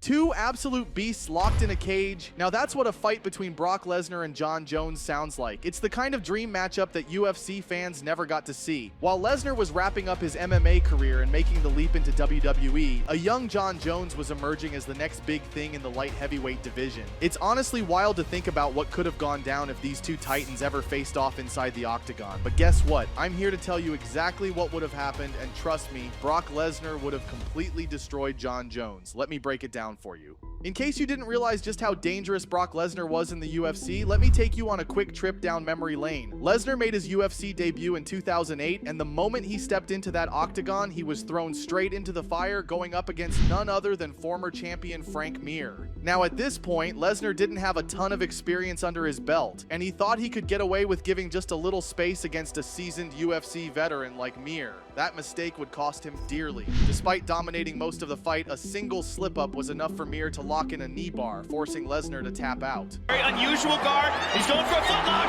Two absolute beasts locked in a cage. Now that's what a fight between Brock Lesnar and Jon Jones sounds like. It's the kind of dream matchup that UFC fans never got to see. While Lesnar was wrapping up his MMA career and making the leap into WWE, a young Jon Jones was emerging as the next big thing in the light heavyweight division. It's honestly wild to think about what could have gone down if these two titans ever faced off inside the octagon. But guess what? I'm here to tell you exactly what would have happened, and trust me, Brock Lesnar would have completely destroyed Jon Jones. Let me break it down for you. In case you didn't realize just how dangerous Brock Lesnar was in the UFC, let me take you on a quick trip down memory lane. Lesnar made his UFC debut in 2008, and the moment he stepped into that octagon, he was thrown straight into the fire, going up against none other than former champion Frank Mir. Now at this point, Lesnar didn't have a ton of experience under his belt, and he thought he could get away with giving just a little space against a seasoned UFC veteran like Mir. That mistake would cost him dearly. Despite dominating most of the fight, a single slip-up was enough for Mir to lock in a knee bar, forcing Lesnar to tap out. Very unusual guard. He's going for a footlock.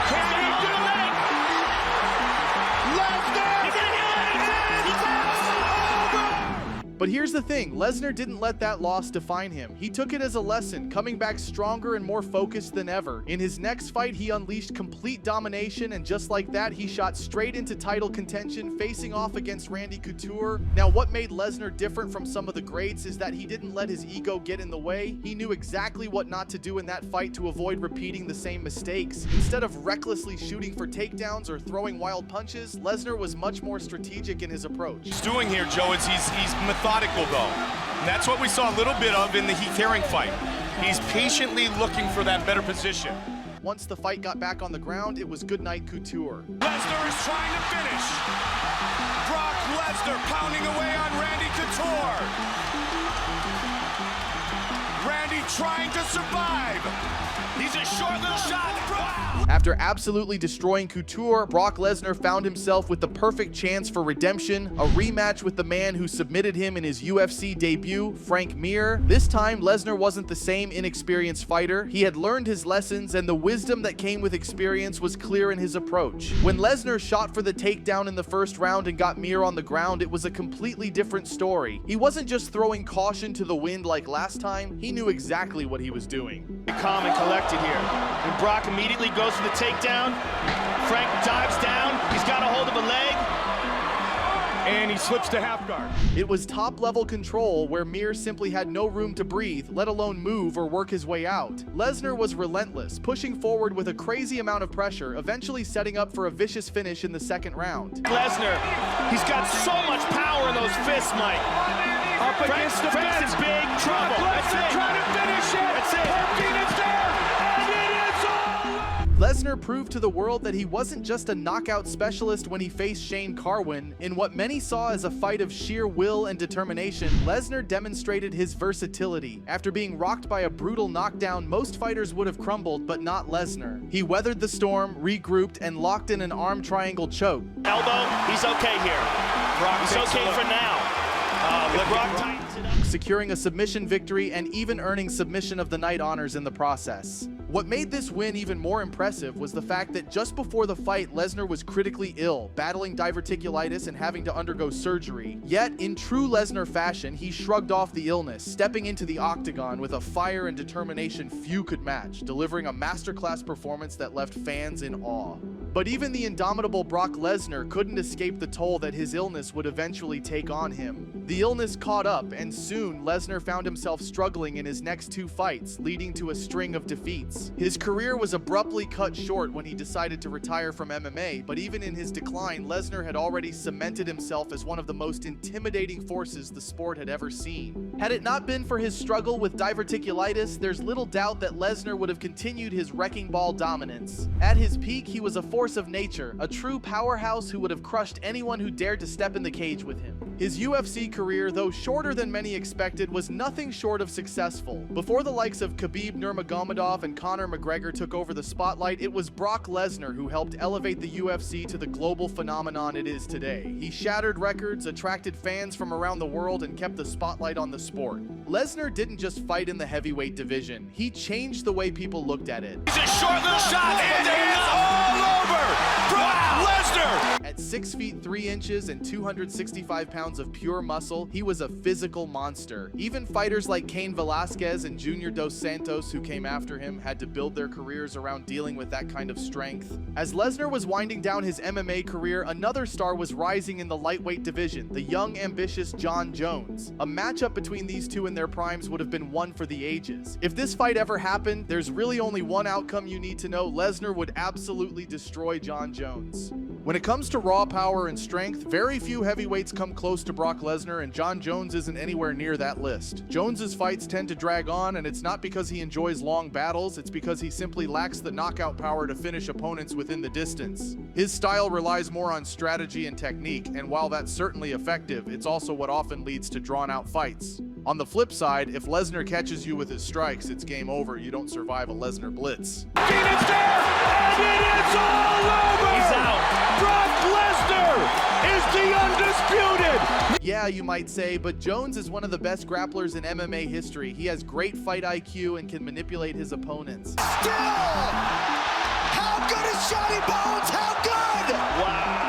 Can he do it? Lesnar! He's gonna do it! He's over! But here's the thing, Lesnar didn't let that loss define him. He took it as a lesson, coming back stronger and more focused than ever. In his next fight, he unleashed complete domination, and just like that, he shot straight into title contention, facing off against Randy Couture. Now, what made Lesnar different from some of the greats is that he didn't let his ego get in the way. He knew exactly what not to do in that fight to avoid repeating the same mistakes. Instead of recklessly shooting for takedowns or throwing wild punches, Lesnar was much more strategic in his approach. He's doing here, Joe, is he's methodical, though. And that's what we saw a little bit of in the Heath Herring fight. He's patiently looking for that better position. Once the fight got back on the ground, it was goodnight Couture. Lesnar is trying to finish. Brock Lesnar pounding away on Randy Couture. Randy trying to survive. He's a short little shot. After absolutely destroying Couture, Brock Lesnar found himself with the perfect chance for redemption, a rematch with the man who submitted him in his UFC debut, Frank Mir. This time, Lesnar wasn't the same inexperienced fighter. He had learned his lessons, and the wisdom that came with experience was clear in his approach. When Lesnar shot for the takedown in the first round and got Mir on the ground, it was a completely different story. He wasn't just throwing caution to the wind like last time, he knew exactly what he was doing. Calm and collected here. And Brock immediately goes for the takedown. Frank dives down. He's got a hold of a leg. And he slips to half guard. It was top-level control where Mir simply had no room to breathe, let alone move or work his way out. Lesnar was relentless, pushing forward with a crazy amount of pressure, eventually setting up for a vicious finish in the second round. Lesnar, he's got so much power in those fists, Mike. Up against the Frank's in big trouble. That's it. Trying to finish it. That's it. Phoenix there. And it is all. Lesnar proved to the world that he wasn't just a knockout specialist when he faced Shane Carwin. In what many saw as a fight of sheer will and determination, Lesnar demonstrated his versatility. After being rocked by a brutal knockdown, most fighters would have crumbled, but not Lesnar. He weathered the storm, regrouped, and locked in an arm triangle choke. Elbow, he's okay here. He's okay for now. Brock tightens it up. Securing a submission victory and even earning submission of the night honors in the process. What made this win even more impressive was the fact that just before the fight, Lesnar was critically ill, battling diverticulitis and having to undergo surgery. Yet, in true Lesnar fashion, he shrugged off the illness, stepping into the octagon with a fire and determination few could match, delivering a masterclass performance that left fans in awe. But even the indomitable Brock Lesnar couldn't escape the toll that his illness would eventually take on him. The illness caught up, and soon Lesnar found himself struggling in his next two fights, leading to a string of defeats. His career was abruptly cut short when he decided to retire from MMA, but even in his decline, Lesnar had already cemented himself as one of the most intimidating forces the sport had ever seen. Had it not been for his struggle with diverticulitis, there's little doubt that Lesnar would have continued his wrecking ball dominance. At his peak, he was a force of nature, a true powerhouse who would have crushed anyone who dared to step in the cage with him. His UFC career, though shorter than many expected, was nothing short of successful. Before the likes of Khabib Nurmagomedov and Conor McGregor took over the spotlight, it was Brock Lesnar who helped elevate the UFC to the global phenomenon it is today. He shattered records, attracted fans from around the world, and kept the spotlight on the sport. Lesnar didn't just fight in the heavyweight division. He changed the way people looked at it. He's a short little shot, and it is all over. Brock Lesnar. At 6 feet 3 inches and 265 pounds of pure muscle, he was a physical monster. Even fighters like Cain Velasquez and Junior Dos Santos, who came after him, had to build their careers around dealing with that kind of strength. As Lesnar was winding down his MMA career, another star was rising in the lightweight division, the young, ambitious Jon Jones. A matchup between these two in their primes would have been one for the ages. If this fight ever happened, there's really only one outcome you need to know: Lesnar would absolutely destroy Jon Jones. When it comes to raw power and strength, very few heavyweights come close to Brock Lesnar, and Jon Jones isn't anywhere near that list. Jones's fights tend to drag on, and it's not because he enjoys long battles, it's because he simply lacks the knockout power to finish opponents within the distance. His style relies more on strategy and technique, and while that's certainly effective, it's also what often leads to drawn-out fights. On the flip side, if Lesnar catches you with his strikes, it's game over. You don't survive a Lesnar blitz. Phoenix there, and it is all over! He's out. Brock Lesnar is the undisputed! Yeah, you might say, but Jones is one of the best grapplers in MMA history. He has great fight IQ and can manipulate his opponents. Still! How good is Johnny Bones? How good? Wow!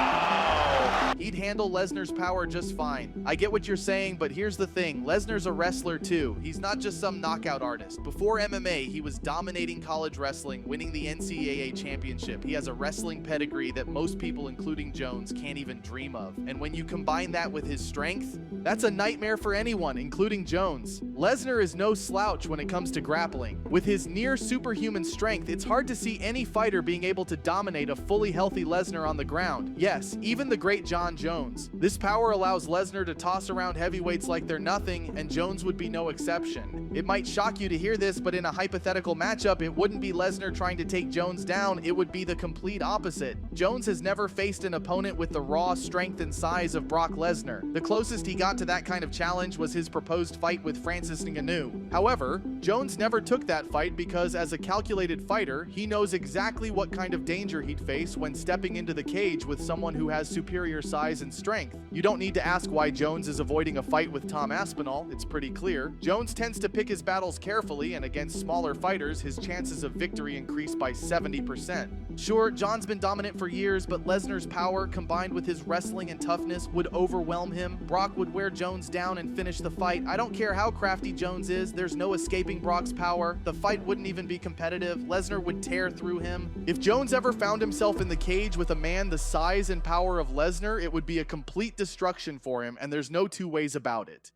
He'd handle Lesnar's power just fine. I get what you're saying, but here's the thing. Lesnar's a wrestler too. He's not just some knockout artist. Before MMA, he was dominating college wrestling, winning the NCAA championship. He has a wrestling pedigree that most people, including Jones, can't even dream of. And when you combine that with his strength, that's a nightmare for anyone, including Jones. Lesnar is no slouch when it comes to grappling. With his near superhuman strength, it's hard to see any fighter being able to dominate a fully healthy Lesnar on the ground. Yes, even the great Jon Jones. This power allows Lesnar to toss around heavyweights like they're nothing, and Jones would be no exception. It might shock you to hear this, but in a hypothetical matchup, it wouldn't be Lesnar trying to take Jones down, it would be the complete opposite. Jones has never faced an opponent with the raw strength and size of Brock Lesnar. The closest he got to that kind of challenge was his proposed fight with Francis Ngannou. However, Jones never took that fight because, as a calculated fighter, he knows exactly what kind of danger he'd face when stepping into the cage with someone who has superior size and strength. You don't need to ask why Jones is avoiding a fight with Tom Aspinall, it's pretty clear. Jones tends to pick his battles carefully, and against smaller fighters, his chances of victory increase by 70%. Sure, Jon's been dominant for years, but Lesnar's power, combined with his wrestling and toughness, would overwhelm him. Brock would wear Jones down and finish the fight. I don't care how crafty Jones is, there's no escaping Brock's power. The fight wouldn't even be competitive. Lesnar would tear through him. If Jones ever found himself in the cage with a man the size and power of Lesnar, it would be a complete destruction for him, and there's no two ways about it.